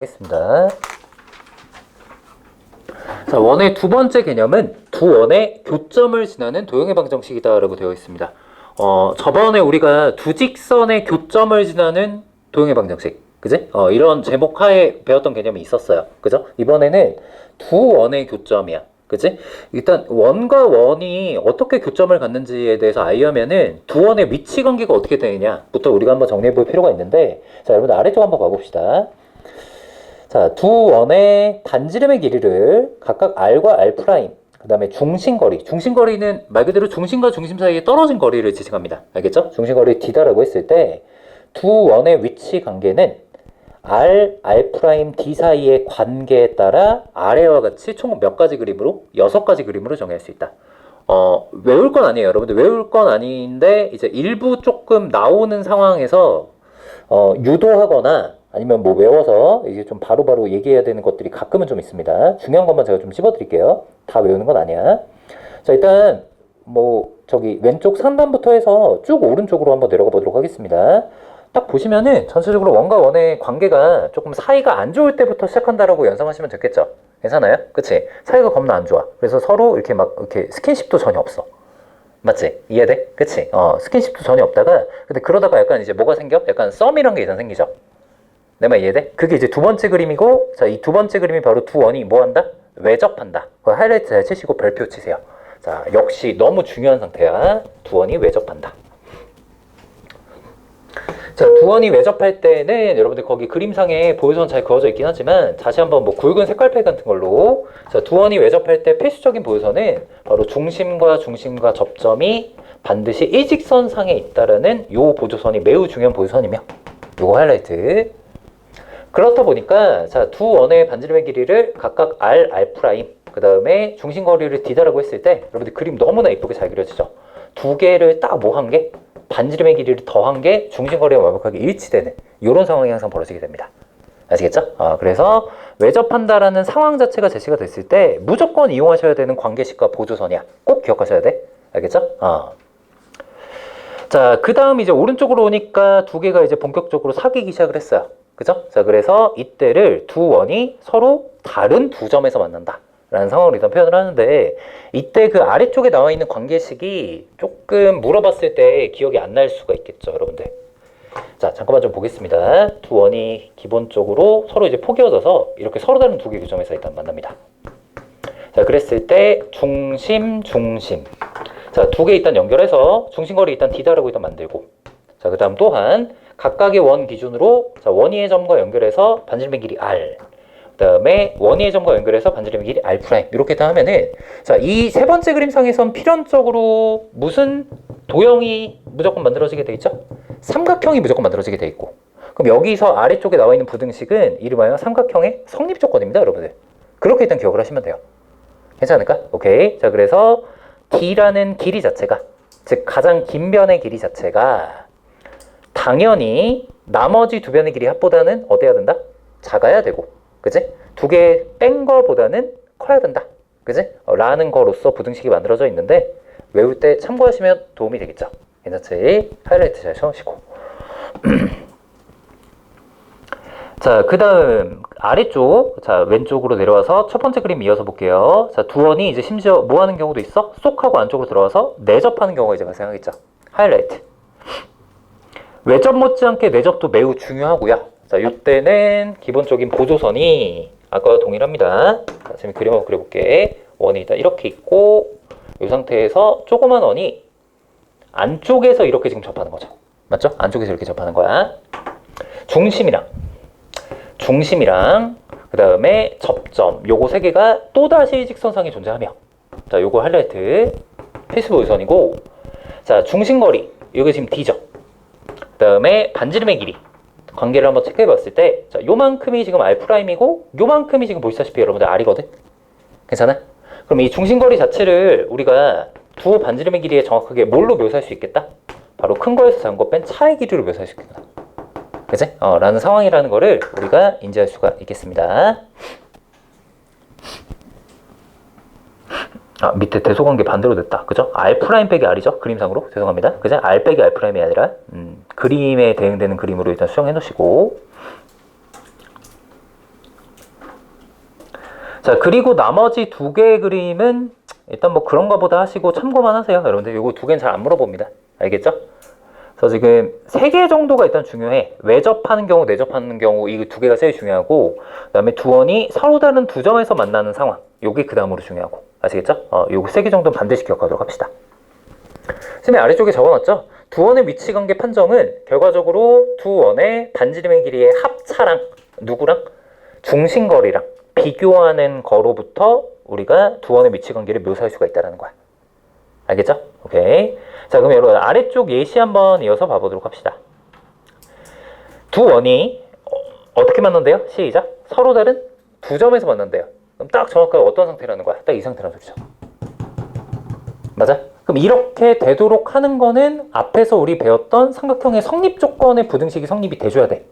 하겠습니다. 자, 원의 두 번째 개념은 두 원의 교점을 지나는 도형의 방정식이다 라고 되어 있습니다. 저번에 우리가 두 직선의 교점을 지나는 도형의 방정식, 그지? 이런 제목 하에 배웠던 개념이 있었어요. 그죠? 이번에는 두 원의 교점이야. 그지? 일단 원과 원이 어떻게 교점을 갖는지에 대해서 알려면은 두 원의 위치 관계가 어떻게 되느냐부터 우리가 한번 정리해 볼 필요가 있는데, 자, 여러분 아래쪽 한번 봐봅시다. 자, 두 원의 반지름의 길이를 각각 r과 r', 그 다음에 중심거리. 중심거리는 말 그대로 중심과 중심 사이에 떨어진 거리를 지칭합니다. 알겠죠? 중심거리 d다라고 했을 때 두 원의 위치 관계는 r, r', d 사이의 관계에 따라 아래와 같이 총 몇 가지 그림으로? 6가지 그림으로 정의할 수 있다. 외울 건 아니에요. 여러분들 외울 건 아닌데 이제 일부 조금 나오는 상황에서 유도하거나 아니면 뭐 외워서 이게 좀 바로바로 얘기해야 되는 것들이 가끔은 좀 있습니다. 중요한 것만 제가 좀 찝어드릴게요. 다 외우는 건 아니야. 자, 일단 뭐 저기 왼쪽 상단부터 해서 쭉 오른쪽으로 한번 내려가 보도록 하겠습니다. 딱 보시면은 전체적으로 원과 원의 관계가 조금 사이가 안 좋을 때부터 시작한다라고 연상하시면 좋겠죠. 괜찮아요? 그치? 사이가 겁나 안 좋아. 그래서 서로 이렇게 막 이렇게 스킨십도 전혀 없어. 맞지? 이해돼? 그치? 스킨십도 전혀 없다가 근데 그러다가 약간 이제 뭐가 생겨? 약간 썸이란 게 일단 생기죠. 내 말 이해돼? 그게 이제 두 번째 그림이고, 자, 이 두 번째 그림이 바로 두 원이 뭐 한다? 외접한다. 그 하이라이트 잘 치시고 별표 치세요. 자, 역시 너무 중요한 상태야. 두 원이 외접한다. 자, 두 원이 외접할 때는 여러분들 거기 그림상에 보여선 잘 그어져 있긴 하지만 다시 한번 뭐 굵은 색깔펜 같은 걸로, 자, 두 원이 외접할 때 필수적인 보여선은 바로 중심과 중심과 접점이 반드시 일직선상에 있다라는 요 보조선이 매우 중요한 보조선이며, 요거 하이라이트. 그렇다 보니까 자, 두 원의 반지름의 길이를 각각 r, r', 그 다음에 중심거리를 d다라고 했을 때 여러분들 그림 너무나 예쁘게 잘 그려지죠. 두 개를 딱 뭐 한 게 반지름의 길이를 더한 게 중심거리와 완벽하게 일치되는 이런 상황이 항상 벌어지게 됩니다. 아시겠죠? 그래서 외접한다라는 상황 자체가 제시가 됐을 때 무조건 이용하셔야 되는 관계식과 보조선이야. 꼭 기억하셔야 돼. 알겠죠? 자, 그 다음 이제 오른쪽으로 오니까 두 개가 이제 본격적으로 사귀기 시작을 했어요. 그죠? 자, 그래서 이때를 두 원이 서로 다른 두 점에서 만난다 라는 상황으로 일단 표현을 하는데, 이때 그 아래쪽에 나와 있는 관계식이 조금 물어봤을 때 기억이 안 날 수가 있겠죠, 여러분들. 자, 잠깐만 좀 보겠습니다. 두 원이 기본적으로 서로 이제 포개어져서 이렇게 서로 다른 두 개의 교점에서 일단 만납니다. 자, 그랬을 때 중심, 중심. 자, 두 개 일단 연결해서 중심거리 일단 d다라고 일단 만들고, 자, 그 다음 또한 각각의 원 기준으로 자, 원위의 점과 연결해서 반지름의 길이 r, 그 다음에 원위의 점과 연결해서 반지름의 길이 r', 이렇게 다 하면은 자, 이 세 번째 그림상에선 필연적으로 무슨 도형이 무조건 만들어지게 돼 있죠? 삼각형이 무조건 만들어지게 돼 있고, 그럼 여기서 아래쪽에 나와 있는 부등식은 이름하여 삼각형의 성립 조건입니다, 여러분들. 그렇게 일단 기억을 하시면 돼요. 괜찮을까? 오케이. 자, 그래서 d라는 길이 자체가, 즉 가장 긴 변의 길이 자체가 당연히 나머지 두 변의 길이 합보다는 어때야 된다? 작아야 되고, 그지? 두 개 뺀 거보다는 커야 된다, 그지? 라는 거로서 부등식이 만들어져 있는데 외울 때 참고하시면 도움이 되겠죠. 괜찮지? 하이라이트 잘 쳐놓으시고. 자, 그 다음 아래쪽, 자, 왼쪽으로 내려와서 첫 번째 그림 이어서 볼게요. 자, 두 원이 이제 심지어 뭐 하는 경우도 있어? 쏙 하고 안쪽으로 들어와서 내접하는 경우가 이제 발생하겠죠. 하이라이트. 외접 못지않게 내접도 매우 중요하고요. 자, 이때는 기본적인 보조선이 아까와 동일합니다. 자, 지금 그림 한번 그려볼게. 원이 일단 이렇게 있고, 이 상태에서 조그만 원이 안쪽에서 이렇게 지금 접하는 거죠. 맞죠? 안쪽에서 이렇게 접하는 거야. 중심이랑 그 다음에 접점, 요거 세 개가 또다시 직선상에 존재하며, 자, 요거 하이라이트 필수 보조선이고, 자, 중심거리, 요게 지금 d죠. 그 다음에 반지름의 길이 관계를 한번 체크해 봤을 때, 자, 요만큼이 지금 r'이고 요만큼이 지금 보시다시피 여러분들 r이거든. 괜찮아? 그럼 이 중심거리 자체를 우리가 두 반지름의 길이에 정확하게 뭘로 묘사할 수 있겠다? 바로 큰 거에서 작은 거 뺀 차의 길이로 묘사할 수 있겠다. 그치? 라는 상황이라는 거를 우리가 인지할 수가 있겠습니다. 밑에 대소관계 반대로 됐다. 그죠? R' 빼기 R이죠? 그림상으로. 죄송합니다. 그죠? R 빼기 R'이 아니라, 그림에 대응되는 그림으로 일단 수정해 놓으시고. 자, 그리고 나머지 두 개의 그림은 일단 뭐 그런가 보다 하시고 참고만 하세요. 여러분들 요거 두 개는 잘 안 물어봅니다. 알겠죠? 그래서 지금 세 개 정도가 일단 중요해. 외접하는 경우, 내접하는 경우 이 두 개가 제일 중요하고, 그 다음에 두원이 서로 다른 두 점에서 만나는 상황, 요게 그 다음으로 중요하고. 아시겠죠? 요거 세 개 정도는 반드시 기억하도록 합시다. 선생님 아래쪽에 적어놨죠? 두원의 위치관계 판정은 결과적으로 두원의 반지름의 길이의 합차랑 누구랑? 중심거리랑 비교하는 거로부터 우리가 두원의 위치관계를 묘사할 수가 있다는 거야. 알겠죠? 오케이. 자, 그럼 여러분 아래쪽 예시 한번 이어서 봐보도록 합시다. 두 원이 어떻게 만난대요? 시작. 서로 다른 두 점에서 만난대요. 그럼 딱 정확하게 어떤 상태라는 거야? 딱 이 상태라는 소리죠. 맞아? 그럼 이렇게 되도록 하는 거는 앞에서 우리 배웠던 삼각형의 성립 조건의 부등식이 성립이 돼줘야 돼.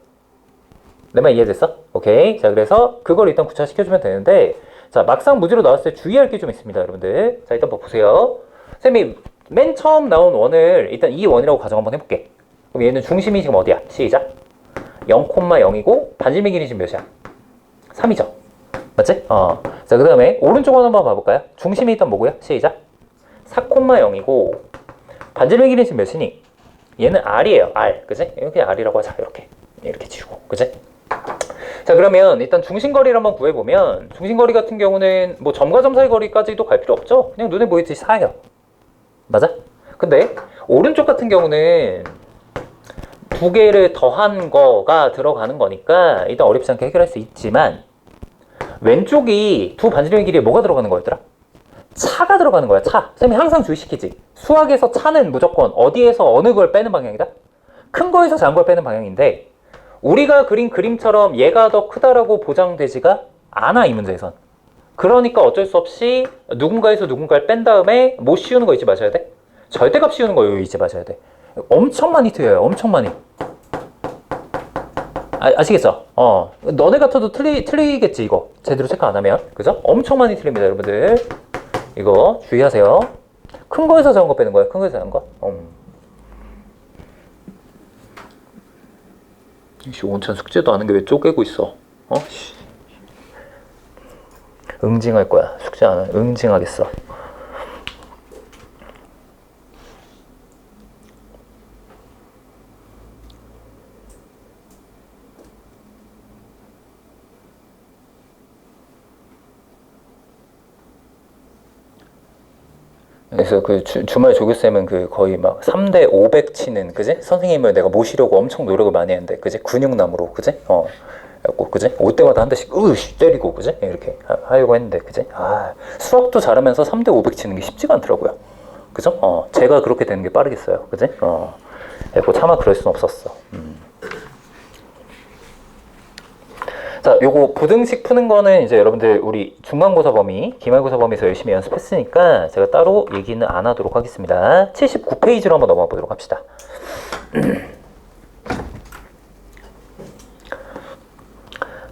내 말 이해됐어? 오케이. 자, 그래서 그걸 일단 구차시켜주면 되는데, 자, 막상 무지로 나왔을 때 주의할 게 좀 있습니다, 여러분들. 자, 일단 보세요. 쌤이 맨 처음 나온 원을 일단 이 원이라고 가정 한번 해볼게. 그럼 얘는 중심이 지금 어디야? 시작. 0,0이고 반지름의 길이 지금 몇이야? 3이죠. 맞지? 자, 그 다음에 오른쪽 원 한번 봐볼까요? 중심이 일단 뭐고요? 시작. 4,0이고 반지름의 길이 지금 몇이니? 얘는 R이에요. R. 그치? 이렇게 R이라고 하자. 이렇게 지우고. 그치? 자, 그러면 일단 중심거리를 한번 구해보면 중심거리 같은 경우는 뭐 점과 점 사이 거리까지도 갈 필요 없죠. 그냥 눈에 보이듯이 4예요. 맞아? 근데 오른쪽 같은 경우는 두 개를 더한 거가 들어가는 거니까 일단 어렵지 않게 해결할 수 있지만 왼쪽이 두 반지름의 길이에 뭐가 들어가는 거였더라? 차가 들어가는 거야. 차. 선생님이 항상 주의시키지. 수학에서 차는 무조건 어디에서 어느 걸 빼는 방향이다? 큰 거에서 작은 걸 빼는 방향인데 우리가 그린 그림처럼 얘가 더 크다라고 보장되지가 않아, 이 문제에선. 그러니까 어쩔 수 없이 누군가에서 누군가를 뺀 다음에 못 씌우는 거 잊지 마셔야 돼. 절대값 씌우는 거 잊지 마셔야 돼. 엄청 많이 틀려요. 엄청 많이. 아시겠죠? 너네 같아도 틀리겠지, 이거. 제대로 체크 안 하면. 그죠? 엄청 많이 틀립니다, 여러분들. 이거 주의하세요. 큰 거에서 작은 거 빼는 거야. 큰 거에서 작은 거. 원천 숙제도 아는 게 왜 쪼개고 있어? 응징할 거야. 숙제 안 하면 응징하겠어. 그래서 그 주말 조교쌤은 그 거의 막 3대 500 치는, 그지? 선생님을 내가 모시려고 엄청 노력을 많이 했는데, 그지? 근육남으로, 그지? 그지? 올 때마다 한 대씩 때리고, 그지? 이렇게 하려고 했는데, 그지? 수학도 잘하면서 3대 500 치는 게 쉽지가 않더라고요. 그죠? 제가 그렇게 되는 게 빠르겠어요. 그지? 차마 그럴 순 없었어. 자, 요거 부등식 푸는 거는 이제 여러분들 우리 중간고사 범위, 기말고사 범위에서 열심히 연습했으니까 제가 따로 얘기는 안 하도록 하겠습니다. 79페이지로 한번 넘어가 보도록 합시다.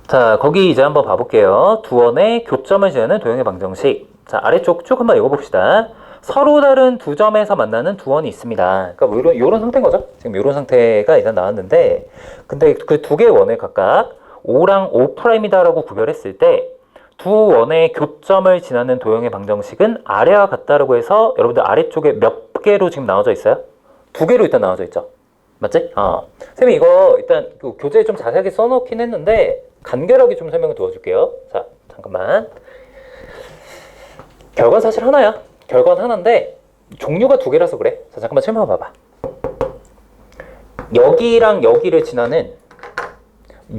자, 거기 이제 한번 봐볼게요. 두원의 교점을 지우는 도형의 방정식. 자, 아래쪽 쭉 한번 읽어봅시다. 서로 다른 두 점에서 만나는 두원이 있습니다. 그러니까 뭐 이런 상태인 거죠. 지금 이런 상태가 일단 나왔는데, 근데 그 두 개의 원을 각각 5랑 5'이다라고 구별했을 때 두 원의 교점을 지나는 도형의 방정식은 아래와 같다라고 해서 여러분들 아래쪽에 몇 개로 지금 나눠져 있어요? 두 개로 일단 나눠져 있죠. 맞지? 선생님이 이거 일단 그 교재에 좀 자세하게 써놓긴 했는데 간결하게 좀 설명을 도와줄게요. 자, 잠깐만. 결과는 사실 하나야. 결과는 하나인데 종류가 두 개라서 그래. 자, 잠깐만 설명 봐봐. 여기랑 여기를 지나는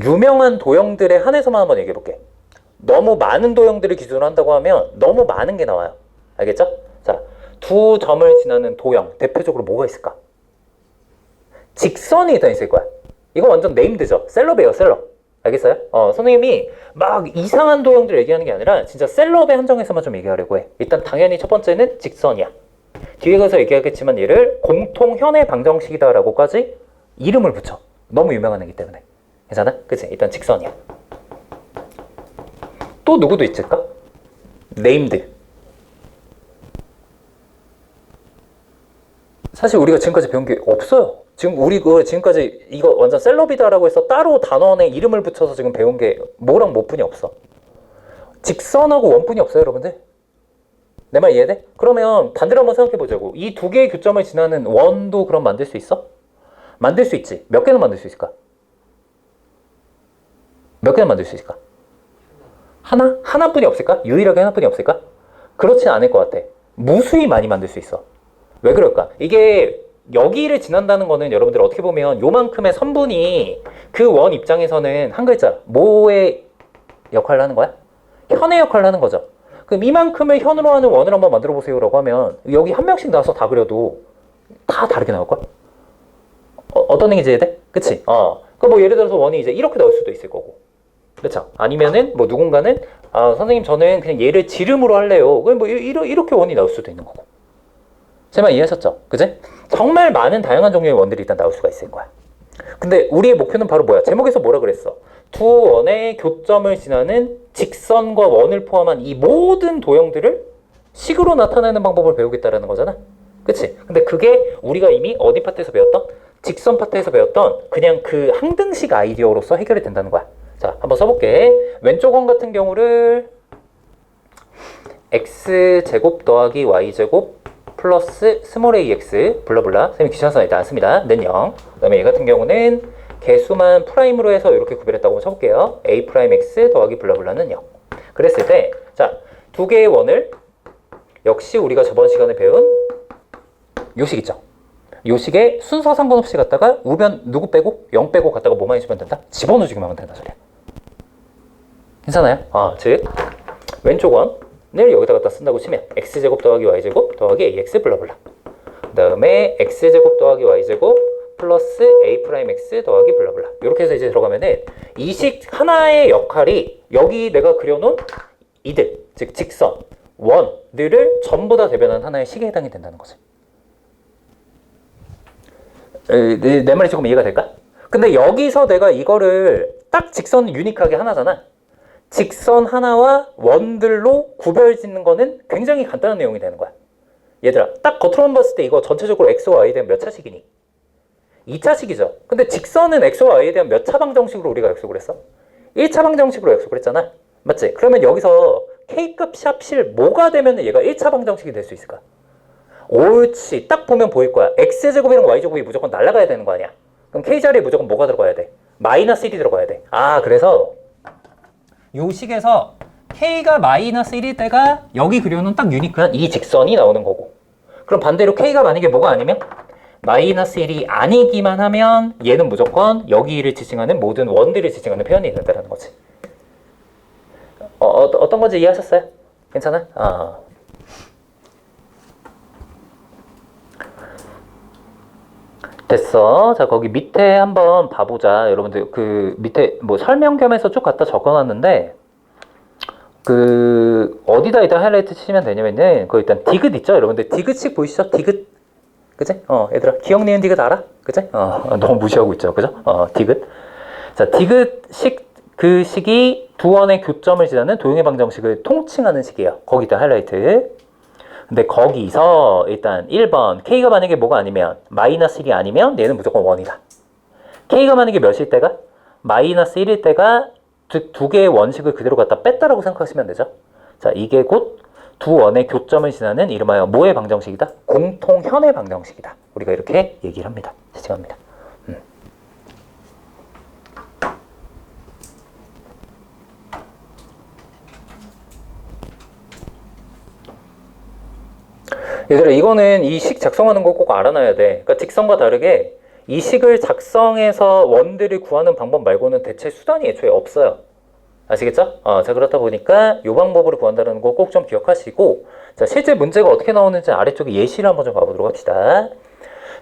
유명한 도형들에 한해서만 한번 얘기해볼게. 너무 많은 도형들을 기준으로 한다고 하면 너무 많은 게 나와요. 알겠죠? 자, 두 점을 지나는 도형 대표적으로 뭐가 있을까? 직선이 일단 있을 거야. 이거 완전 네임드죠. 셀럽이에요, 셀럽. 알겠어요? 선생님이 막 이상한 도형들 얘기하는 게 아니라 진짜 셀럽에 한정해서만 좀 얘기하려고 해. 일단 당연히 첫 번째는 직선이야. 뒤에 가서 얘기하겠지만 얘를 공통현의 방정식이다라고까지 이름을 붙여. 너무 유명한 애기 때문에. 괜찮아? 그치? 일단 직선이야. 또 누구도 있을까? 네임드. 사실 우리가 지금까지 배운 게 없어요. 지금 우리 지금까지 이거 완전 셀럽이다라고 해서 따로 단원에 이름을 붙여서 지금 배운 게 뭐랑 뭐뿐이 없어. 직선하고 원뿐이 없어요, 여러분들. 내 말 이해돼? 그러면 반대로 한번 생각해 보자고. 이 두 개의 교점을 지나는 원도 그럼 만들 수 있어? 만들 수 있지. 몇 개는 만들 수 있을까? 몇 개는 만들 수 있을까? 하나? 하나뿐이 없을까? 유일하게 하나뿐이 없을까? 그렇진 않을 것 같아. 무수히 많이 만들 수 있어. 왜 그럴까? 이게 여기를 지난다는 거는 여러분들 어떻게 보면 요만큼의 선분이 그 원 입장에서는 한 글자 뭐의 역할을 하는 거야? 현의 역할을 하는 거죠. 그럼 이만큼을 현으로 하는 원을 한번 만들어 보세요 라고 하면 여기 한 명씩 나와서 다 그려도 다 다르게 나올걸? 어떤 얘기인지 이해돼? 그치? 그럼 뭐 예를 들어서 원이 이제 이렇게 나올 수도 있을 거고, 그렇죠? 아니면은 뭐 누군가는 선생님 저는 그냥 얘를 지름으로 할래요. 그럼 뭐 이렇게 원이 나올 수도 있는 거고. 제 말 이해하셨죠? 그지? 정말 많은 다양한 종류의 원들이 일단 나올 수가 있을 거야. 근데 우리의 목표는 바로 뭐야? 제목에서 뭐라 그랬어? 두 원의 교점을 지나는 직선과 원을 포함한 이 모든 도형들을 식으로 나타내는 방법을 배우겠다라는 거잖아. 그치? 근데 그게 우리가 이미 어디 파트에서 배웠던? 직선 파트에서 배웠던 그냥 그 항등식 아이디어로서 해결이 된다는 거야. 자, 한번 써볼게. 왼쪽 원 같은 경우를 x제곱 더하기 y제곱 플러스 스몰 ax 블라블라, 선생님이 귀찮아서 일단 안 씁니다. 는 0. 그 다음에 얘 같은 경우는 개수만 프라임으로 해서 이렇게 구별했다고 쳐볼게요. a 프라임 x 더하기 블라블라는 0. 그랬을 때, 자, 두 개의 원을 역시 우리가 저번 시간에 배운 요식 있죠? 요식에 순서 상관없이 갖다가 우변 누구 빼고 0 빼고 갖다가 뭐만 해주면 된다? 집어넣어주기만 하면 된다 소리야. 괜찮아요? 즉 왼쪽 원을 여기다 갖다 쓴다고 치면 x제곱 더하기 y제곱 더하기 ax 블라블라, 그 다음에 x제곱 더하기 y제곱 플러스 a 프라임 x 더하기 블라블라, 이렇게 해서 이제 들어가면은 이 식 하나의 역할이 여기 내가 그려놓은 이들, 즉 직선, 원들을 전부 다 대변하는 하나의 식에 해당이 된다는 거지. 내 말이 조금 이해가 될까? 근데 여기서 내가 이거를 딱 직선 유니크하게 하나잖아. 직선 하나와 원들로 구별 짓는 거는 굉장히 간단한 내용이 되는 거야. 얘들아, 딱 겉으로만 봤을 때 이거 전체적으로 x와 y에 대한 몇 차식이니? 2차식이죠. 근데 직선은 x와 y에 대한 몇 차 방정식으로 우리가 약속을 했어? 1차 방정식으로 약속을 했잖아. 맞지? 그러면 여기서 k값 샵실 뭐가 되면 얘가 1차 방정식이 될 수 있을까? 옳지. 딱 보면 보일 거야. x제곱이랑 y제곱이 무조건 날아가야 되는 거 아니야? 그럼 k 자리에 무조건 뭐가 들어가야 돼? 마이너스 1이 들어가야 돼. 그래서 요 식에서 k가 마이너스 1일 때가 여기 그려놓은 딱 유니크한 이 직선이 나오는 거고, 그럼 반대로 k가 만약에 뭐가 아니면 마이너스 1이 아니기만 하면 얘는 무조건 여기를 지칭하는 모든 원들을 지칭하는 표현이 된다는 거지. 어떤 건지 이해하셨어요? 괜찮아? 됐어. 자, 거기 밑에 한번 봐보자. 여러분들 그 밑에 뭐 설명 겸해서 쭉 갖다 적어놨는데 그 어디다 일단 하이라이트 치면 되냐면은 그 일단 디귿 있죠? 여러분들 디귿식 보이시죠? 디귿. 그치? 얘들아 기억 니은 디귿 알아? 그치? 너무 무시하고 있죠. 그죠? 디귿. 자, 디귿식 그 식이 두 원의 교점을 지나는 도형의 방정식을 통칭하는 식이에요. 거기다 하이라이트. 근데 거기서 일단 1번 k가 만약에 뭐가 아니면 마이너스 1이 아니면 얘는 무조건 1이다. k가 만약에 몇일 때가? 마이너스 1일 때가 두 개의 원식을 그대로 갖다 뺐다라고 생각하시면 되죠. 자, 이게 곧 두 원의 교점을 지나는 이름하여 뭐의 방정식이다? 공통현의 방정식이다. 우리가 이렇게 얘기를 합니다. 지칭합니다. 얘들아, 이거는 이 식 작성하는 거 꼭 알아놔야 돼. 그러니까 직선과 다르게 이 식을 작성해서 원들을 구하는 방법 말고는 대체 수단이 애초에 없어요. 아시겠죠? 자, 그렇다 보니까 이 방법으로 구한다는 거 꼭 좀 기억하시고, 자, 실제 문제가 어떻게 나오는지 아래쪽에 예시를 한번 좀 봐보도록 합시다.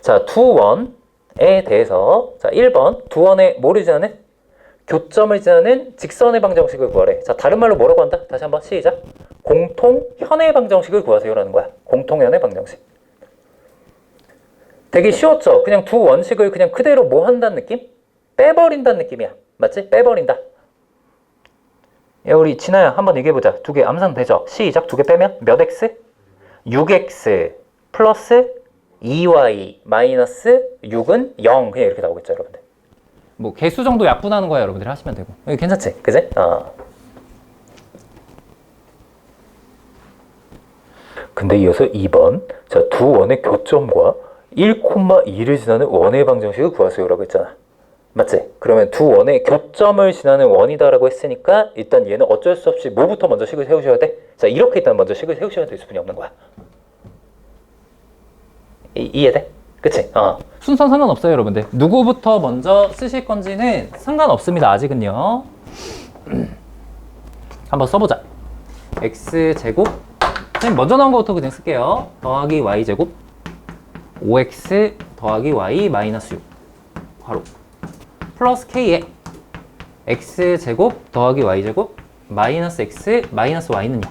자, 두 원에 대해서, 자, 1번 두 원의 뭐를 지나는? 교점을 지나는 직선의 방정식을 구하래. 자, 다른 말로 뭐라고 한다? 다시 한번 시작. 공통현의 방정식을 구하세요라는 거야. 공통현의 방정식. 되게 쉬웠죠? 그냥 두 원식을 그냥 그대로 뭐 한다는 느낌? 빼버린다는 느낌이야. 맞지? 빼버린다. 야, 우리 진아야 한번 얘기해보자. 두 개 암산 되죠? 시작. 두 개 빼면 몇 x? 6x 플러스 2y 마이너스 6은 0. 그냥 이렇게 나오겠죠, 여러분들. 뭐 개수 정도 약분하는 거야, 여러분들 하시면 되고. 괜찮지? 그지? 근데 이어서 2번. 자, 두 원의 교점과 1,2를 지나는 원의 방정식을 구하세요라고 했잖아. 맞지? 그러면 두 원의 교점을 지나는 원이다라고 했으니까 일단 얘는 어쩔 수 없이 뭐부터 먼저 식을 세우셔야 돼? 자, 이렇게 일단 먼저 식을 세우셔야 될 수뿐이 없는 거야. 이해돼? 그치? 순서는 상관없어요, 여러분들. 누구부터 먼저 쓰실 건지는 상관없습니다, 아직은요. 한번 써보자. x제곱. 선생님 먼저 나온 거부터 그냥 쓸게요. 더하기 y제곱 5x 더하기 y 마이너스 6 바로 플러스 k에 x제곱 더하기 y제곱 마이너스 x 마이너스 y는요.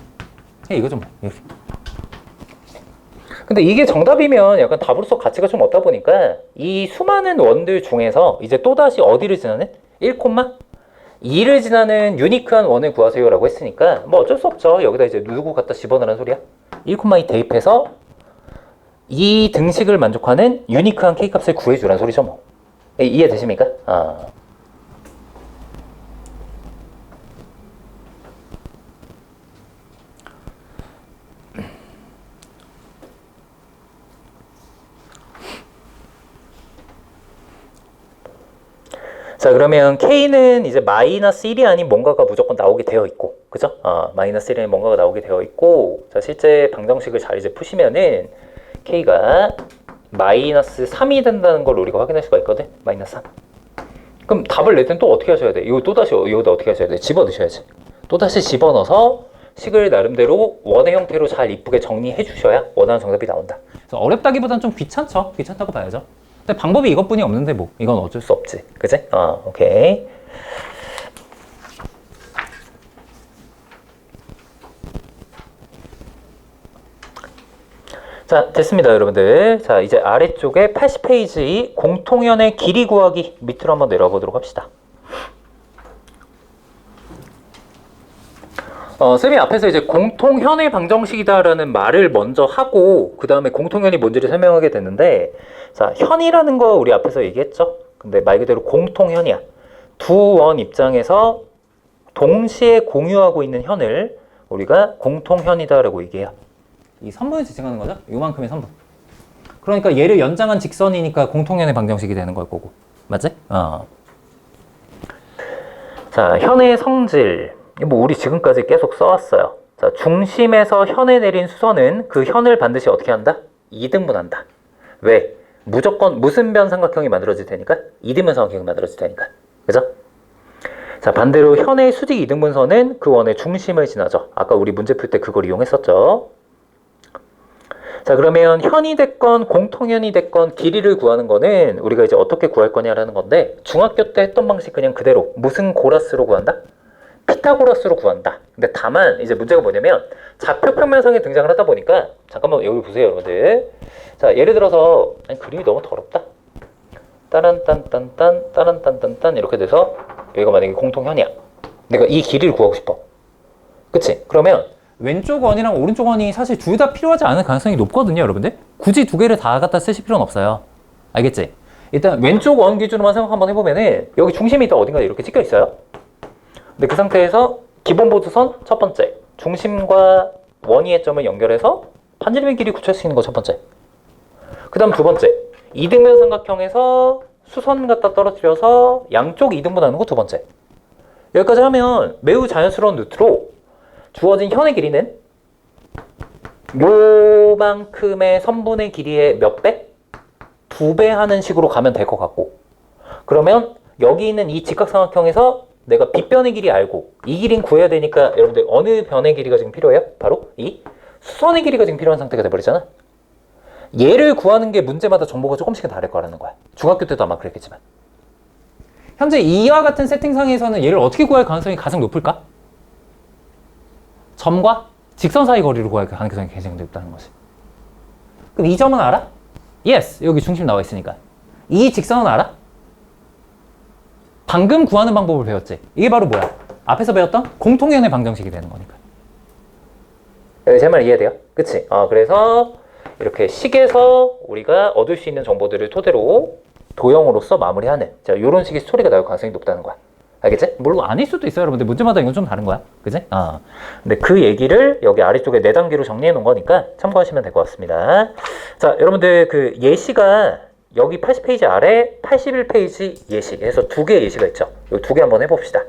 이거죠 뭐. 이렇게. 근데 이게 정답이면 약간 답으로서 가치가 좀 없다 보니까 이 수많은 원들 중에서 이제 또다시 어디를 지나는? 1,2를 지나는 유니크한 원을 구하세요라고 했으니까 뭐 어쩔 수 없죠. 여기다 이제 누구 갖다 집어넣으라는 소리야? 1,2 대입해서 이 등식을 만족하는 유니크한 k값을 구해주라는 소리죠 뭐. 이해되십니까? 자, 그러면 k는 이제 마이너스 1이 아닌 뭔가가 무조건 나오게 되어 있고, 그죠? 마이너스 1이 아닌 뭔가가 나오게 되어 있고, 자, 실제 방정식을 잘 이제 푸시면은 k가 마이너스 3이 된다는 걸 우리가 확인할 수가 있거든? 마이너스 3. 그럼 답을 낼 땐 또 어떻게 하셔야 돼? 이거 또다시 여기다 어떻게 하셔야 돼? 집어넣으셔야지. 또다시 집어넣어서 식을 나름대로 원의 형태로 잘 이쁘게 정리해 주셔야 원하는 정답이 나온다. 그래서 어렵다기보단 좀 귀찮죠? 귀찮다고 봐야죠. 근데 방법이 이것뿐이 없는데 뭐 이건 어쩔 수 없지. 그치? 오케이. 자, 됐습니다, 여러분들. 자, 이제 아래쪽에 80페이지 공통연의 길이 구하기 밑으로 한번 내려보도록 합시다. 쌤이 앞에서 이제 공통현의 방정식이다라는 말을 먼저 하고 그 다음에 공통현이 뭔지를 설명하게 됐는데, 자, 현이라는 거 우리 앞에서 얘기했죠? 근데 말 그대로 공통현이야. 두 원 입장에서 동시에 공유하고 있는 현을 우리가 공통현이다라고 얘기해요. 이 선분을 지칭하는 거죠? 요만큼의 선분. 그러니까 얘를 연장한 직선이니까 공통현의 방정식이 되는 걸 거고. 맞지? 자, 현의 성질. 뭐 우리 지금까지 계속 써왔어요. 자, 중심에서 현에 내린 수선은 그 현을 반드시 어떻게 한다? 2등분한다. 왜? 무조건 무슨변 삼각형이 만들어질 테니까? 2등분 삼각형이 만들어질 테니까. 그죠? 자, 반대로 현의 수직 2등분선은 그 원의 중심을 지나죠. 아까 우리 문제 풀 때 그걸 이용했었죠. 자, 그러면 현이 됐건 공통현이 됐건 길이를 구하는 거는 우리가 이제 어떻게 구할 거냐라는 건데, 중학교 때 했던 방식 그냥 그대로 무슨 고라스로 구한다? 피타고라스로 구한다. 근데 다만 이제 문제가 뭐냐면 좌표 평면상에 등장을 하다 보니까, 잠깐만 여기 보세요, 여러분들. 자, 예를 들어서 그림이 너무 더럽다. 따란딴딴딴 따란딴딴딴 이렇게 돼서 여기가 만약에 공통현이야. 내가 이 길이를 구하고 싶어. 그치? 그러면 왼쪽 원이랑 오른쪽 원이 사실 둘 다 필요하지 않은 가능성이 높거든요, 여러분들. 굳이 두 개를 다 갖다 쓰실 필요는 없어요. 알겠지? 일단 왼쪽 원 기준으로만 생각 한번 해보면은 여기 중심이 다 어딘가 이렇게 찍혀 있어요. 근데 그 상태에서 기본 보수선 첫 번째, 중심과 원위의 점을 연결해서 반지름의 길이 굳힐 수 있는 거 첫 번째. 그 다음 두 번째, 이등변 삼각형에서 수선 갖다 떨어뜨려서 양쪽 이등분하는 거 두 번째. 여기까지 하면 매우 자연스러운 루트로 주어진 현의 길이는 요만큼의 선분의 길이의 몇 배? 2배 하는 식으로 가면 될 것 같고, 그러면 여기 있는 이 직각삼각형에서 내가 빗변의 길이 알고 이 길이는 구해야 되니까 여러분들 어느 변의 길이가 지금 필요해요? 바로 이 수선의 길이가 지금 필요한 상태가 돼버리잖아. 얘를 구하는 게 문제마다 정보가 조금씩은 다를 거라는 거야. 중학교 때도 아마 그랬겠지만. 현재 이와 같은 세팅상에서는 얘를 어떻게 구할 가능성이 가장 높을까? 점과 직선 사이 거리를 구할 가능성이 굉장히 높다는 거지. 그럼 이 점은 알아? Yes! 여기 중심 나와 있으니까. 이 직선은 알아? 방금 구하는 방법을 배웠지. 이게 바로 뭐야? 앞에서 배웠던 공통현의 방정식이 되는 거니까. 제 말 이해돼요? 그치? 그래서 이렇게 식에서 우리가 얻을 수 있는 정보들을 토대로 도형으로서 마무리하는, 자, 이런 식의 스토리가 나올 가능성이 높다는 거야. 알겠지? 물론 아닐 수도 있어요, 여러분들. 문제마다 이건 좀 다른 거야. 그지? 근데 그 얘기를 여기 아래쪽에 4단계로 정리해 놓은 거니까 참고하시면 될 것 같습니다. 자, 여러분들 그 예시가 여기 80페이지 아래 81페이지 예시 해서 2개의 예시가 있죠. 이 2개 한번 해봅시다.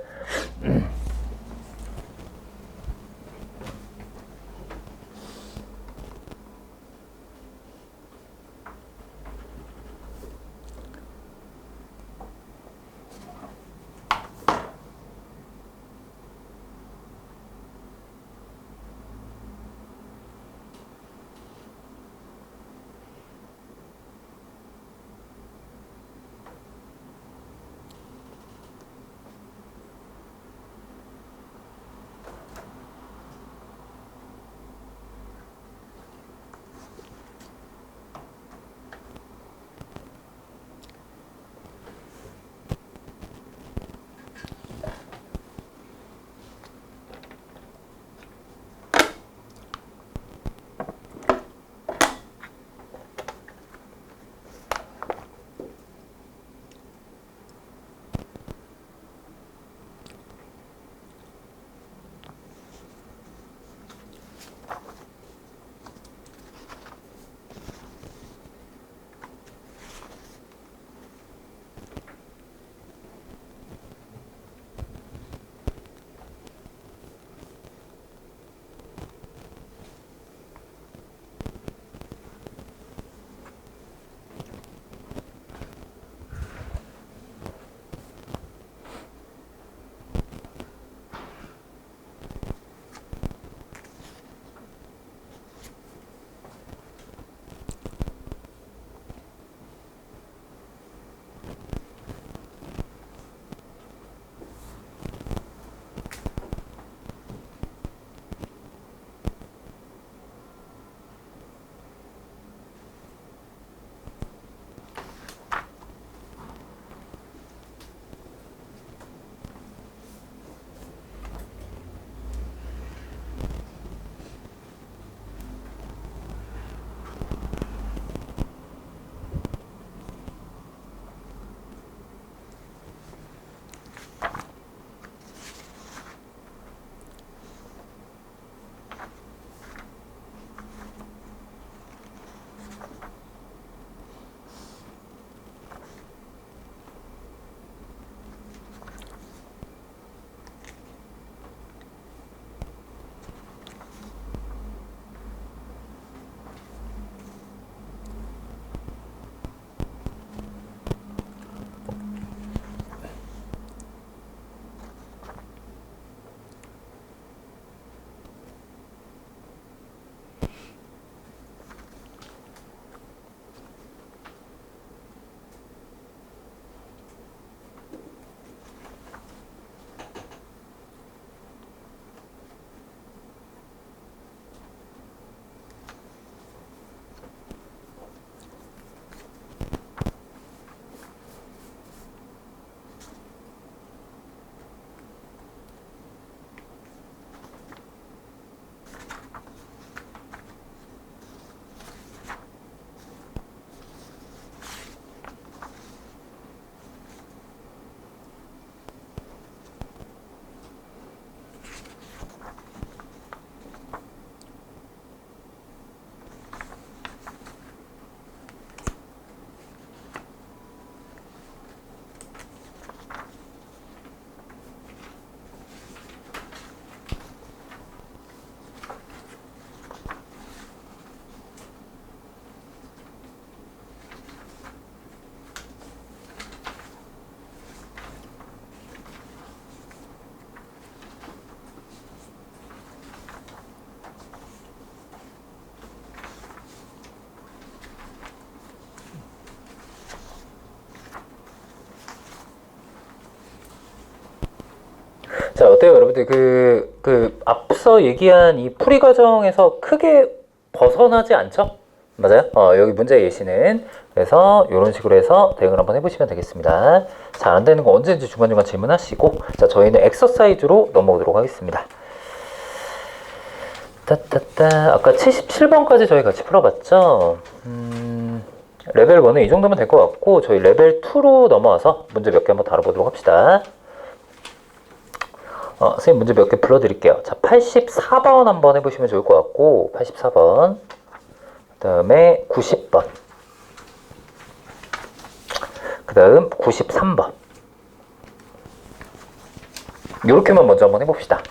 자, 어때요, 여러분들? 앞서 얘기한 이 풀이 과정에서 크게 벗어나지 않죠? 맞아요? 여기 문제 예시는. 그래서 이런 식으로 해서 대응을 한번 해보시면 되겠습니다. 잘 안 되는 거 언제든지 중간중간 질문하시고, 자, 저희는 엑서사이즈로 넘어오도록 하겠습니다. 아까 77번까지 저희 같이 풀어봤죠? 레벨 1은 이 정도면 될 것 같고, 저희 레벨 2로 넘어와서 문제 몇 개 한번 다뤄보도록 합시다. 선생님 문제 몇 개 불러드릴게요. 자, 84번 한번 해보시면 좋을 것 같고, 84번. 그 다음에 90번. 그 다음 93번. 요렇게만 먼저 한번 해봅시다.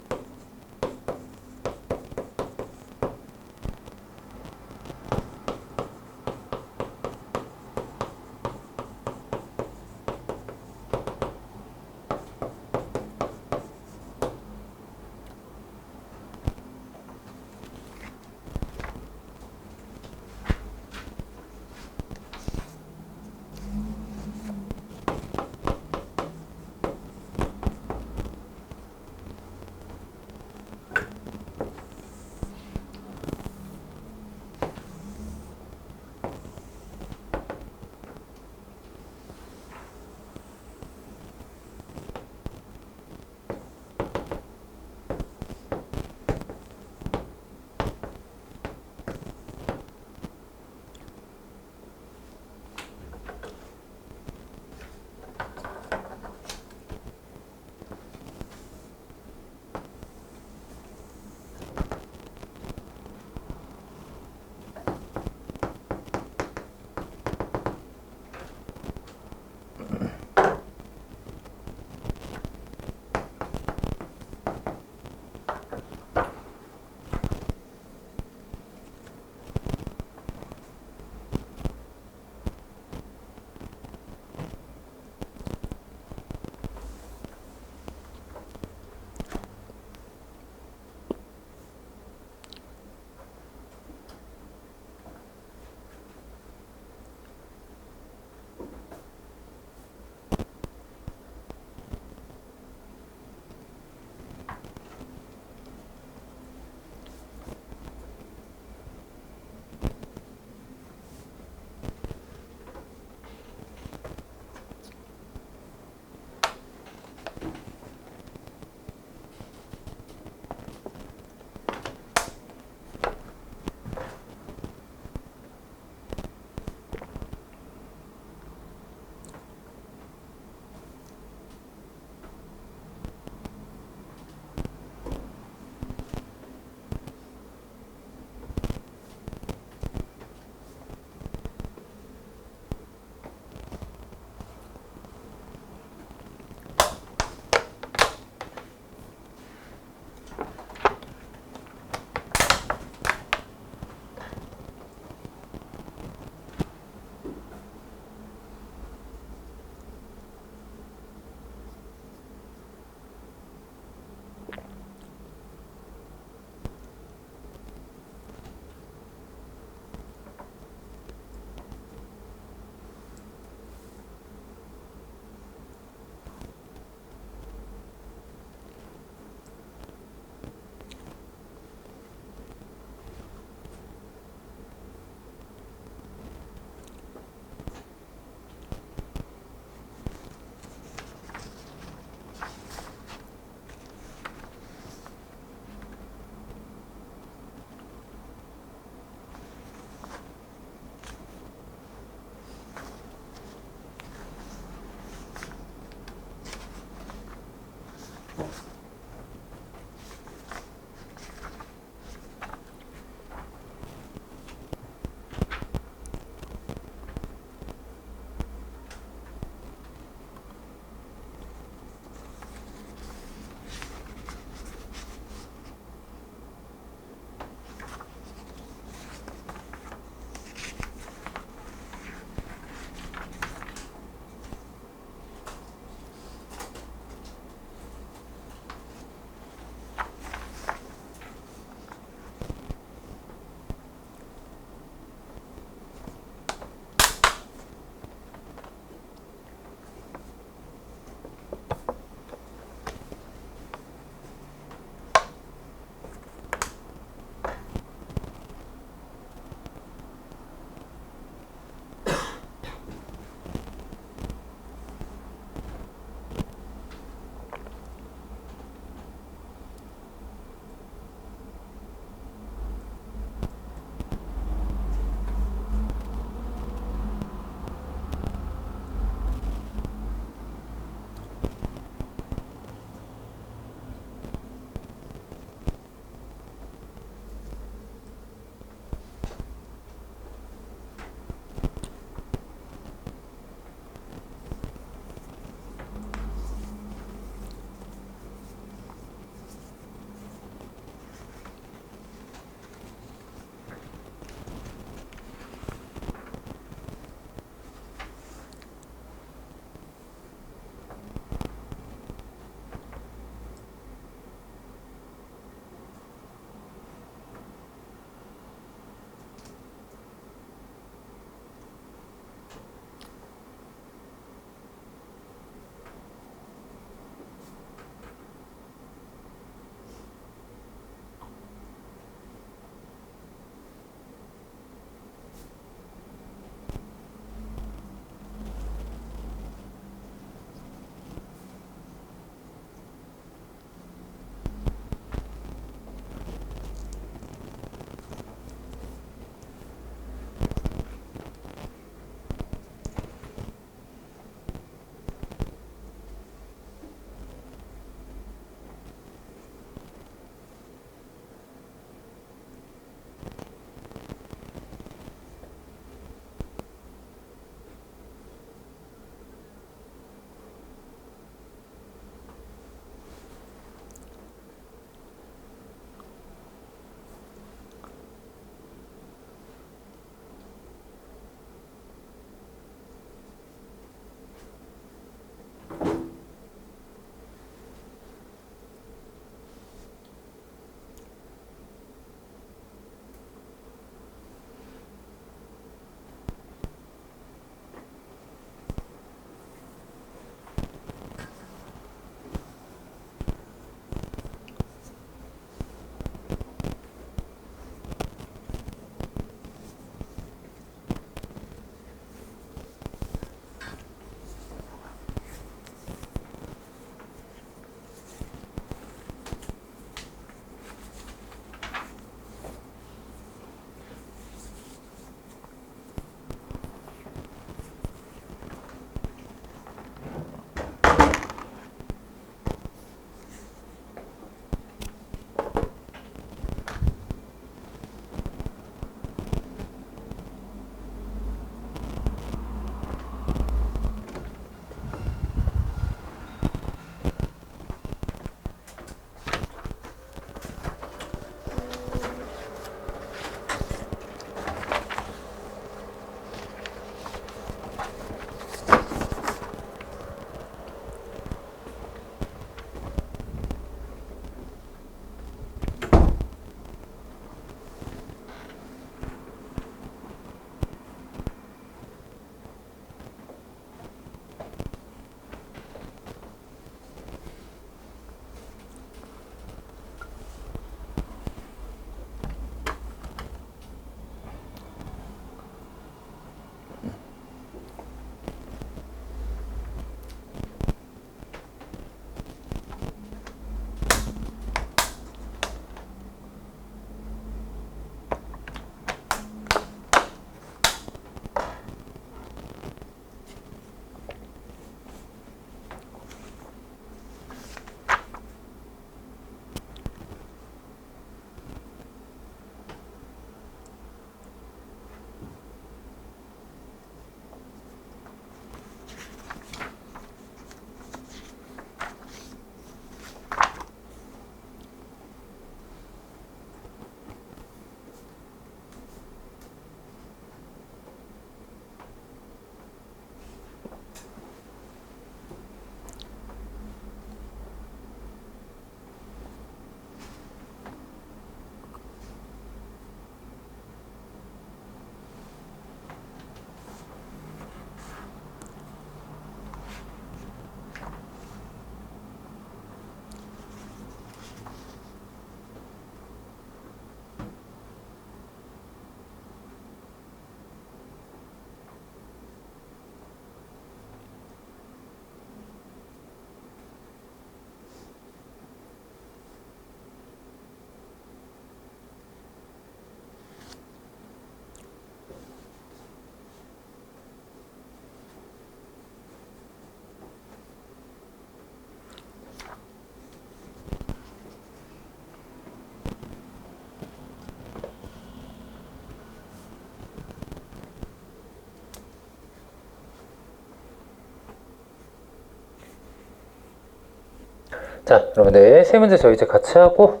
자, 여러분들 세 문제 저희 이제 같이 하고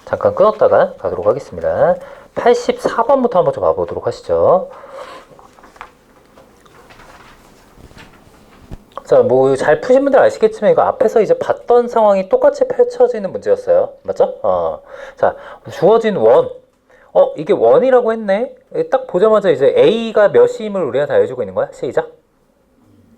잠깐 끊었다가 가도록 하겠습니다. 84번부터 한번 좀 봐보도록 하시죠. 자, 뭐 잘 푸신 분들 아시겠지만 이거 앞에서 이제 봤던 상황이 똑같이 펼쳐지는 문제였어요. 맞죠? 자, 주어진 원. 이게 원이라고 했네. 딱 보자마자 이제 A가 몇임을 우리가 다 알려주고 있는 거야. 시작.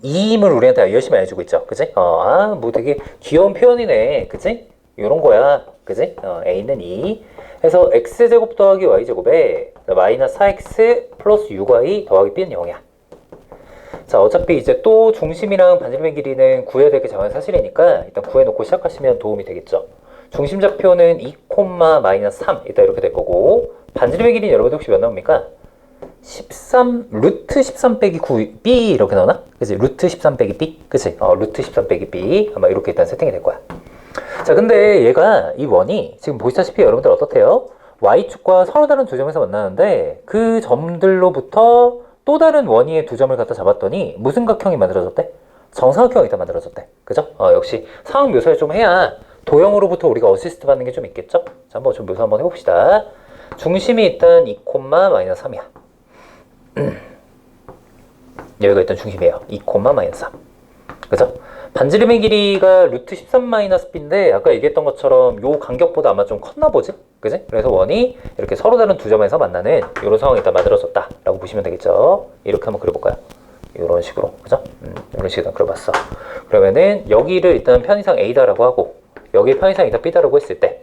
2임을 우리가 다 열심히 알려주고 있죠. 그치? 뭐 되게 귀여운 표현이네. 그치? 요런 거야. 그치? A는 2. 해서 X제곱 더하기 Y제곱에 마이너스 4X 플러스 6Y 더하기 B는 0이야. 자, 어차피 이제 또 중심이랑 반지름의 길이는 구해야 될 게 자연한 사실이니까 일단 구해놓고 시작하시면 도움이 되겠죠. 중심 좌표는 2, 마이너스 3 이따 이렇게 될 거고 반지름의 길이는 여러분들 혹시 몇 나옵니까? 13, 루트 13 빼기 9, B 이렇게 나오나? 그치? 루트 13 빼기 B? 그치? 루트 13 빼기 B 아마 이렇게 일단 세팅이 될 거야. 자, 근데 얘가 이 원이 지금 보시다시피 여러분들 어떻대요? Y축과 서로 다른 두 점에서 만나는데 그 점들로부터 또 다른 원위의 두 점을 갖다 잡았더니 무슨 각형이 만들어졌대? 정사각형이 일단 만들어졌대. 그죠? 역시 상황 묘사를 좀 해야 도형으로부터 우리가 어시스트 받는 게 좀 있겠죠? 자, 한번 좀 묘사 한번 해봅시다. 중심이 일단 2, 마이너스 3이야. 여기가 일단 중심이에요. 2, 마이너스 3. 그죠? 반지름의 길이가 루트 13 마이너스 B인데 아까 얘기했던 것처럼 요 간격보다 아마 좀 컸나 보지? 그지? 그래서 원이 이렇게 서로 다른 두 점에서 만나는 이런 상황이 일단 만들어졌다 라고 보시면 되겠죠. 이렇게 한번 그려볼까요? 이런 식으로. 그죠? 이런 식으로 그려봤어. 그러면은 여기를 일단 편의상 A다라고 하고 여기 편의상 일단 B다라고 했을 때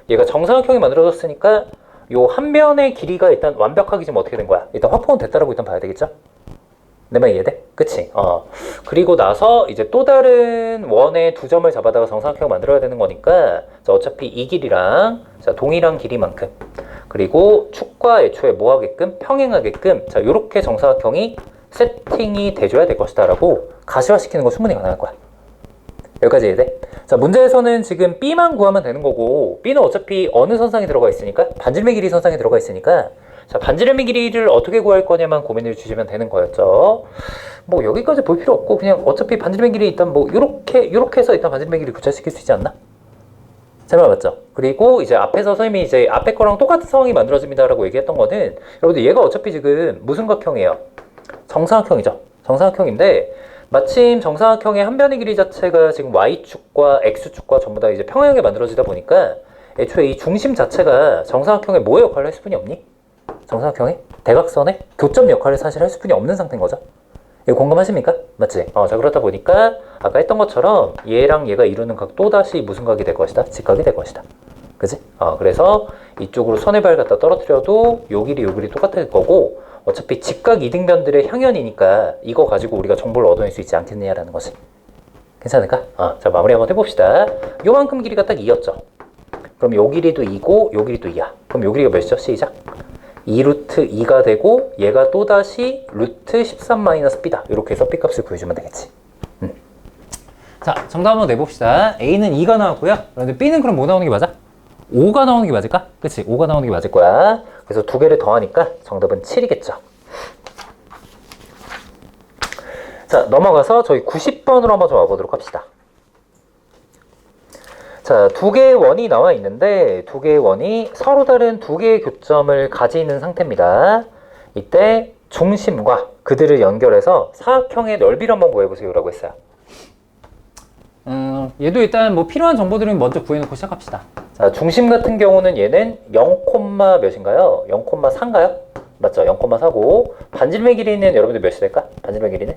얘가 정사각형이 만들어졌으니까 요 한 변의 길이가 일단 완벽하게 지금 어떻게 된 거야? 일단 확보는 됐다라고 일단 봐야 되겠죠? 내 말 이해돼? 그치? 그리고 나서 이제 또 다른 원의 두 점을 잡아다가 정사각형을 만들어야 되는 거니까 자, 어차피 이 길이랑 자, 동일한 길이만큼 그리고 축과 애초에 뭐 하게끔? 평행하게끔 자, 요렇게 정사각형이 세팅이 돼줘야 될 것이다 라고 가시화시키는 거 충분히 가능할 거야. 여기까지 이해돼? 자, 문제에서는 지금 B만 구하면 되는 거고 B는 어차피 어느 선상에 들어가 있으니까 반지름의 길이 선상에 들어가 있으니까 자, 반지름의 길이를 어떻게 구할 거냐만 고민을 주시면 되는 거였죠. 뭐 여기까지 볼 필요 없고 그냥 어차피 반지름의 길이 일단 뭐 요렇게 해서 일단 반지름의 길이 구체시킬 수 있지 않나? 잘 맞죠? 그리고 이제 앞에서 선생님이 이제 앞에 거랑 똑같은 상황이 만들어집니다라고 얘기했던 거는 여러분들 얘가 어차피 지금 무슨 각형이에요? 정사각형이죠. 정사각형인데 마침 정사각형의 한 변의 길이 자체가 지금 Y축과 X축과 전부 다 이제 평행하게 만들어지다 보니까 애초에 이 중심 자체가 정사각형의 뭐의 역할을 할 수뿐이 없니? 정사각형의 대각선의 교점 역할을 사실 할 수뿐이 없는 상태인 거죠. 이거 공감하십니까? 맞지? 자, 그렇다 보니까 아까 했던 것처럼 얘랑 얘가 이루는 각 또다시 무슨 각이 될 것이다? 직각이 될 것이다. 그지? 그래서 이쪽으로 손해발 갖다 떨어뜨려도 요 길이 똑같을 거고 어차피 직각 이등변들의 향연이니까 이거 가지고 우리가 정보를 얻어낼 수 있지 않겠느냐라는 거지. 괜찮을까? 자, 마무리 한번 해봅시다. 요만큼 길이가 딱 2였죠. 그럼 요 길이도 2고 요 길이도 2야. 그럼 요 길이가 몇이죠? 시작. 2루트 2가 되고 얘가 또다시 루트 13-B다. 이렇게 해서 B값을 구해주면 되겠지. 자, 정답 한번 내봅시다. A는 2가 나왔고요. 그런데 B는 그럼 뭐 나오는 게 맞아? 5가 나오는 게 맞을까? 그치? 5가 나오는 게 맞을 거야. 그래서 두 개를 더하니까 정답은 7이겠죠. 자, 넘어가서 저희 90번으로 한번 좀 와보도록 합시다. 자, 두 개의 원이 나와 있는데 두 개의 원이 서로 다른 두 개의 교점을 가지는 상태입니다. 이때 중심과 그들을 연결해서 사각형의 넓이를 한번 구해보세요 라고 했어요. 얘도 일단 뭐 필요한 정보들은 먼저 구해놓고 시작합시다. 자, 중심 같은 경우는 얘는 0, 몇인가요? 0,4인가요? 맞죠? 0,4고 반지름의 길이는 여러분들 몇이 될까? 반지름의 길이는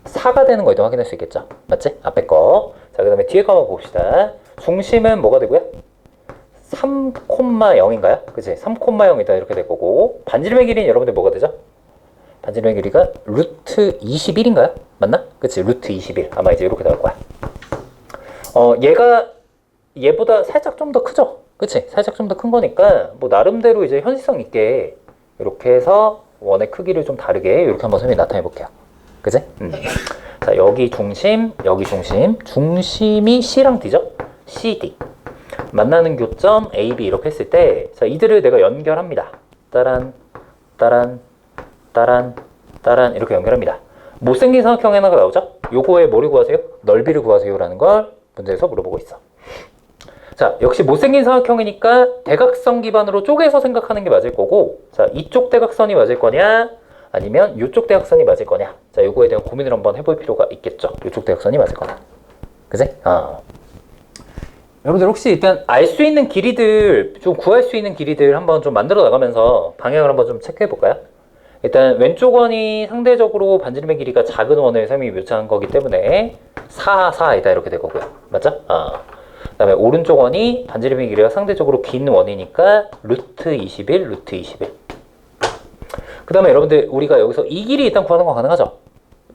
4가 되는 거 일단 확인할 수 있겠죠? 맞지? 앞에 거. 자, 그 다음에 뒤에 거 한번 봅시다. 중심은 뭐가 되고요? 3,0인가요? 그치? 3,0이다 이렇게 될 거고 반지름의 길이는 여러분들 뭐가 되죠? 반지름의 길이가 루트 21인가요? 맞나? 그치? 루트 21. 아마 이제 이렇게 나올 거야. 얘가 얘보다 살짝 좀 더 크죠? 그치? 살짝 좀 더 큰 거니까 뭐 나름대로 이제 현실성 있게 이렇게 해서 원의 크기를 좀 다르게 이렇게 한번 선생님이 나타내 볼게요. 그치? 자, 여기 중심, 여기 중심. 중심이 C랑 D죠? CD. 만나는 교점 AB 이렇게 했을 때 자, 이들을 내가 연결합니다. 따란, 따란, 따란, 따란 이렇게 연결합니다. 못생긴 삼각형 하나가 나오죠? 요거에 뭐를 구하세요? 넓이를 구하세요 라는 걸 문제에서 물어보고 있어. 자, 역시 못생긴 사각형이니까 대각선 기반으로 쪼개서 생각하는 게 맞을 거고, 자, 이쪽 대각선이 맞을 거냐, 아니면 이쪽 대각선이 맞을 거냐. 자, 요거에 대한 고민을 한번 해볼 필요가 있겠죠. 이쪽 대각선이 맞을 거냐. 그지? 여러분들 혹시 일단 알 수 있는 길이들, 좀 구할 수 있는 길이들 한번 좀 만들어 나가면서 방향을 한번 좀 체크해 볼까요? 일단 왼쪽 원이 상대적으로 반지름의 길이가 작은 원을 셈이 묘사한 거기 때문에 4, 4이다 이렇게 될 거고요. 맞죠? 그 다음에 오른쪽 원이 반지름의 길이가 상대적으로 긴 원이니까 루트 21, 루트 21. 그 다음에 여러분들 우리가 여기서 이 길이 일단 구하는 거 가능하죠?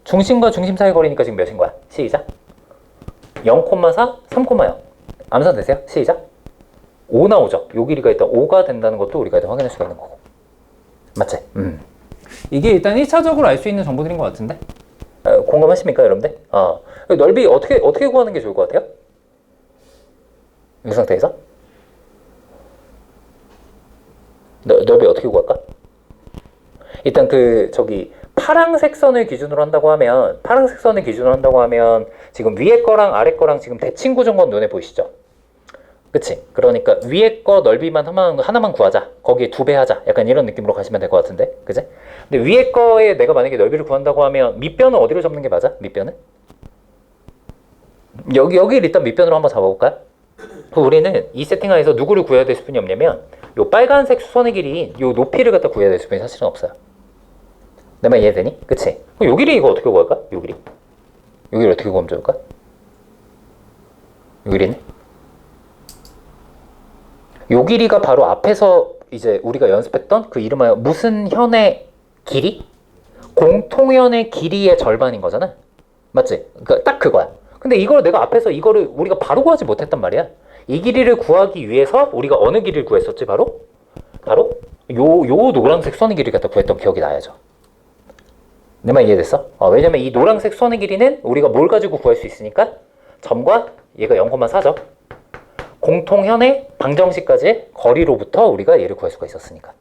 중심과 중심 사이 거리니까 지금 몇인 거야? 시작. 0,4, 3,0. 암산 되세요? 시작. 5 나오죠? 요 길이가 일단 5가 된다는 것도 우리가 일단 확인할 수가 있는 거고. 맞지? 이게 일단 1차적으로 알 수 있는 정보들인 것 같은데? 공감하십니까, 여러분들? 넓이 어떻게 구하는 게 좋을 것 같아요? 이 상태에서? 넓이 어떻게 구할까? 일단 파란색 선을 기준으로 한다고 하면 지금 위에 거랑 아래 거랑 지금 대칭 구조인 건 눈에 보이시죠? 그치? 그러니까 위에 거 넓이만 하나만 구하자. 거기에 2배 하자. 약간 이런 느낌으로 가시면 될 것 같은데. 그치? 근데 위에 거에 내가 만약에 넓이를 구한다고 하면 밑변은 어디로 잡는 게 맞아? 밑변은? 여기를 일단 밑변으로 한번 잡아볼까요? 우리는 이 세팅하에서 누구를 구해야 될 수뿐이 없냐면 요 빨간색 수선의 길이인 요 높이를 갖다 구해야 될 수뿐이 사실은 없어요. 내 말 이해되니? 그치? 요 길이 이거 어떻게 구할까? 요 길이 어떻게 구하면 좋을까? 요 길이는? 요 길이가 바로 앞에서 이제 우리가 연습했던 그 이름하여 무슨 현의 길이? 공통현의 길이의 절반인 거잖아. 맞지? 그러니까 딱 그거야. 근데 이걸 내가 앞에서 이거를 우리가 바로 구하지 못했단 말이야. 이 길이를 구하기 위해서 우리가 어느 길이를 구했었지 바로? 요 노란색 선의 길이 갖다 구했던 기억이 나야죠. 내 말 이해됐어? 왜냐면 이 노란색 선의 길이는 우리가 뭘 가지고 구할 수 있으니까 점과 얘가 0,4죠. 공통현의 방정식까지의 거리로부터 우리가 얘를 구할 수가 있었으니까.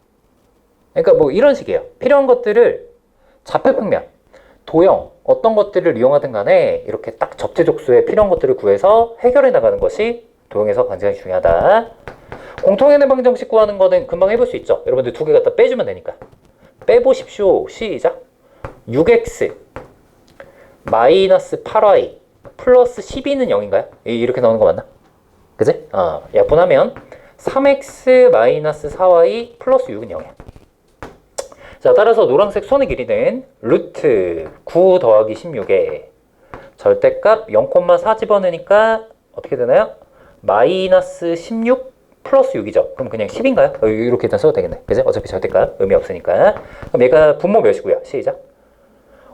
그러니까 뭐 이런 식이에요. 필요한 것들을 좌표평면, 도형, 어떤 것들을 이용하든 간에 이렇게 딱 접지족수에 필요한 것들을 구해서 해결해 나가는 것이 도형에서 굉장히 중요하다. 공통현의 방정식 구하는 거는 금방 해볼 수 있죠. 여러분들 2개 갖다 빼주면 되니까. 빼보십시오. 시작. 6x 마이너스 8y 플러스 12는 0인가요? 이렇게 나오는 거 맞나? 그지? 약분하면 3x 마이너스 4y 플러스 6은 0이야. 자, 따라서 노란색 선의 길이는 루트 9 더하기 16에 절대값 0,4 집어넣으니까 어떻게 되나요? 마이너스 16 플러스 6이죠. 그럼 그냥 10인가요? 이렇게 일단 써도 되겠네. 그지? 어차피 절대값 의미 없으니까. 그럼 얘가 분모 몇이고요? 시작.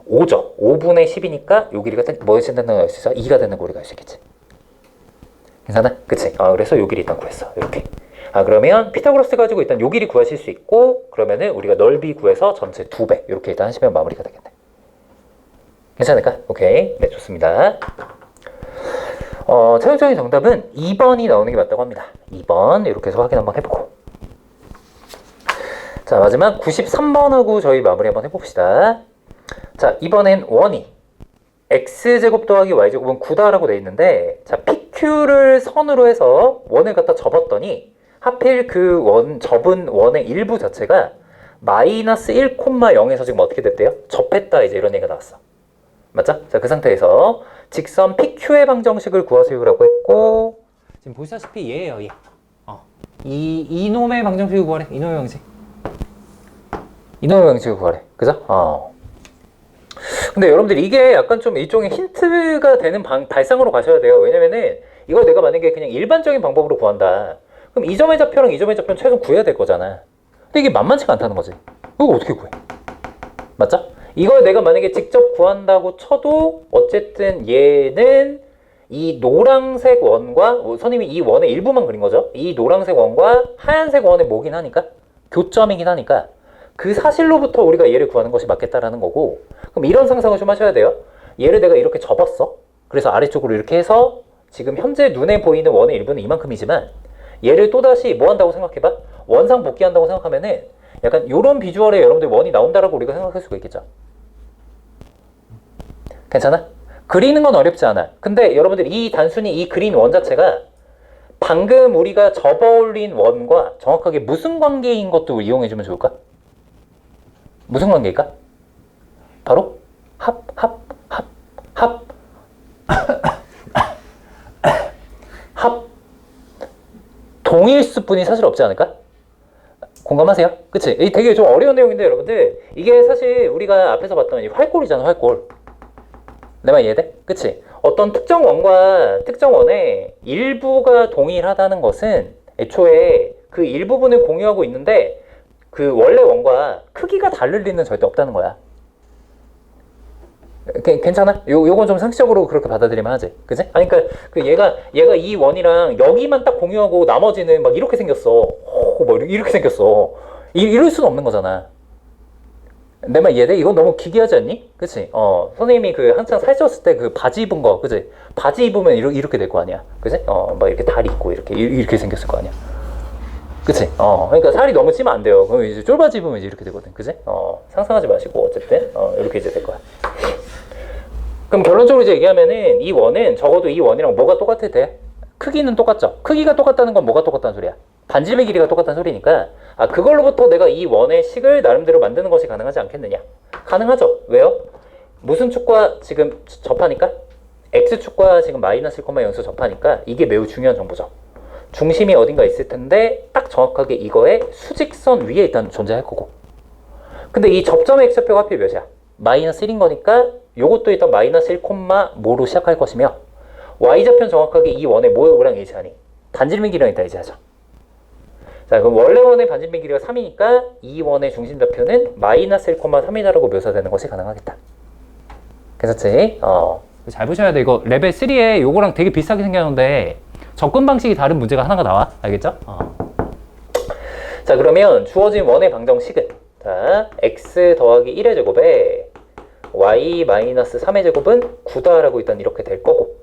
5죠. 5분의 10이니까 요 길이가 뭐였을 된다고 할 수 있어? 2가 되는 거 우리가 알 수 있겠지. 괜찮아? 그치? 그래서 요 길이 일단 구했어. 이렇게. 그러면 피타고라스 가지고 일단 요 길이 구하실 수 있고, 그러면은 우리가 넓이 구해서 전체 2배 이렇게 일단 하시면 마무리가 되겠네. 괜찮을까? 오케이. 네, 좋습니다. 최종적인 정답은 2번이 나오는 게 맞다고 합니다. 2번 이렇게 해서 확인 한번 해보고. 자, 마지막 93번하고 저희 마무리 한번 해봅시다. 자, 이번엔 원이 x제곱 더하기 y제곱은 9다라고 돼 있는데, 자, pq를 선으로 해서 원을 갖다 접었더니 하필 그 접은 원의 일부 자체가 마이너스 1,0에서 지금 어떻게 됐대요? 접했다, 이제 이런 얘기가 나왔어. 맞죠? 자, 그 상태에서 직선 pq의 방정식을 구하세요라고 했고, 지금 보시다시피 얘예요, 얘. 이놈의 방정식을 구하래. 이놈의 방정식을 구하래. 그죠? 근데 여러분들 이게 약간 좀 일종의 힌트가 되는 발상으로 가셔야 돼요. 왜냐면은 이걸 내가 만약에 그냥 일반적인 방법으로 구한다. 그럼 이 점의 좌표랑 이 점의 좌표는 최소 구해야 될 거잖아. 근데 이게 만만치가 않다는 거지. 이거 어떻게 구해? 맞죠? 이걸 내가 만약에 직접 구한다고 쳐도 어쨌든 얘는 이 노란색 원과 선생님이 이 원의 일부만 그린 거죠. 이 노란색 원과 하얀색 원의 뭐긴 하니까 교점이긴 하니까 그 사실로부터 우리가 얘를 구하는 것이 맞겠다라는 거고, 그럼 이런 상상을 좀 하셔야 돼요. 얘를 내가 이렇게 접었어. 그래서 아래쪽으로 이렇게 해서 지금 현재 눈에 보이는 원의 일부는 이만큼이지만 얘를 또다시 뭐 한다고 생각해봐? 원상 복귀한다고 생각하면은 약간 요런 비주얼에 여러분들 원이 나온다라고 우리가 생각할 수가 있겠죠. 괜찮아? 그리는 건 어렵지 않아. 근데 여러분들 이 단순히 이 그린 원 자체가 방금 우리가 접어올린 원과 정확하게 무슨 관계인 것도 이용해주면 좋을까? 무슨 관계일까? 바로 합. 합. 동일 수뿐이 사실 없지 않을까? 공감하세요? 그치? 이 되게 좀 어려운 내용인데 여러분들 이게 사실 우리가 앞에서 봤던 이 활골이잖아, 활골. 내 말 이해돼? 그치? 어떤 특정 원과 특정 원의 일부가 동일하다는 것은 애초에 그 일부분을 공유하고 있는데 그 원래 원과 크기가 다를 리는 절대 없다는 거야. 괜찮아? 요건 좀 상식적으로 그렇게 받아들이면 하지. 그치? 아니, 그니까, 얘가 이 원이랑 여기만 딱 공유하고 나머지는 막 이렇게 생겼어. 뭐 이렇게 생겼어. 이럴 수는 없는 거잖아. 내 말 이해돼? 이건 너무 기괴하지 않니? 그치? 선생님이 그 한창 살쪘을 때 그 바지 입은 거, 그치? 바지 입으면 이렇게 될 거 아니야. 그치? 막 이렇게 다리 있고 이렇게 생겼을 거 아니야. 그치? 그러니까 살이 너무 찌면 안 돼요. 그럼 이제 쫄바지 입으면 이제 이렇게 되거든. 그치? 상상하지 마시고, 어쨌든, 이렇게 이제 될 거야. 그럼 결론적으로 이제 얘기하면은 이 원은 적어도 이 원이랑 뭐가 똑같을 때? 크기는 똑같죠? 크기가 똑같다는 건 뭐가 똑같다는 소리야? 반지름의 길이가 똑같다는 소리니까 그걸로부터 내가 이 원의 식을 나름대로 만드는 것이 가능하지 않겠느냐? 가능하죠. 왜요? 무슨 축과 지금 접하니까? X축과 지금 마이너스 1,0수 접하니까 이게 매우 중요한 정보죠. 중심이 어딘가 있을 텐데 딱 정확하게 이거의 수직선 위에 일단 존재할 거고. 근데 이 접점의 X좌표가 하필 몇이야? 마이너스 1인 거니까 요것도 일단 마이너스 1,뭐로 시작할 것이며 Y좌표는 정확하게 이 원의 뭐랑 일치하니? 반지름의 길이랑 일단 일치하죠. 자, 그럼 원래 원의 반지름의 길이가 3이니까 이 원의 중심좌표는 마이너스 1,3이다라고 묘사되는 것이 가능하겠다. 괜찮지? 잘 보셔야 돼. 이거 레벨 3에 요거랑 되게 비슷하게 생겼는데 접근 방식이 다른 문제가 하나가 나와. 알겠죠? 자, 그러면 주어진 원의 방정식은 자, x 더하기 1의 제곱에 y 마이너스 3의 제곱은 9다라고 일단 이렇게 될 거고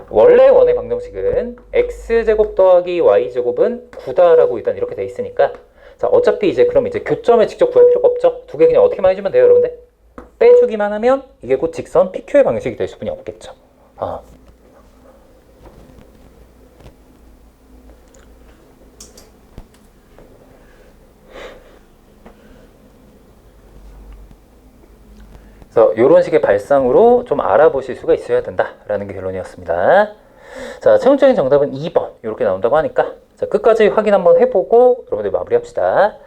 원래 원의 방정식은 x제곱 더하기 y제곱은 9다라고 일단 이렇게 돼 있으니까 자 어차피 이제 그럼 이제 교점을 직접 구할 필요가 없죠. 두 개 그냥 어떻게만 해주면 돼요, 여러분들. 빼주기만 하면 이게 곧 직선 PQ의 방식이 될 수뿐이 없겠죠. 그래서 이런 식의 발상으로 좀 알아보실 수가 있어야 된다라는 게 결론이었습니다. 자, 최종적인 정답은 2번 이렇게 나온다고 하니까 자, 끝까지 확인 한번 해보고 여러분들 마무리합시다.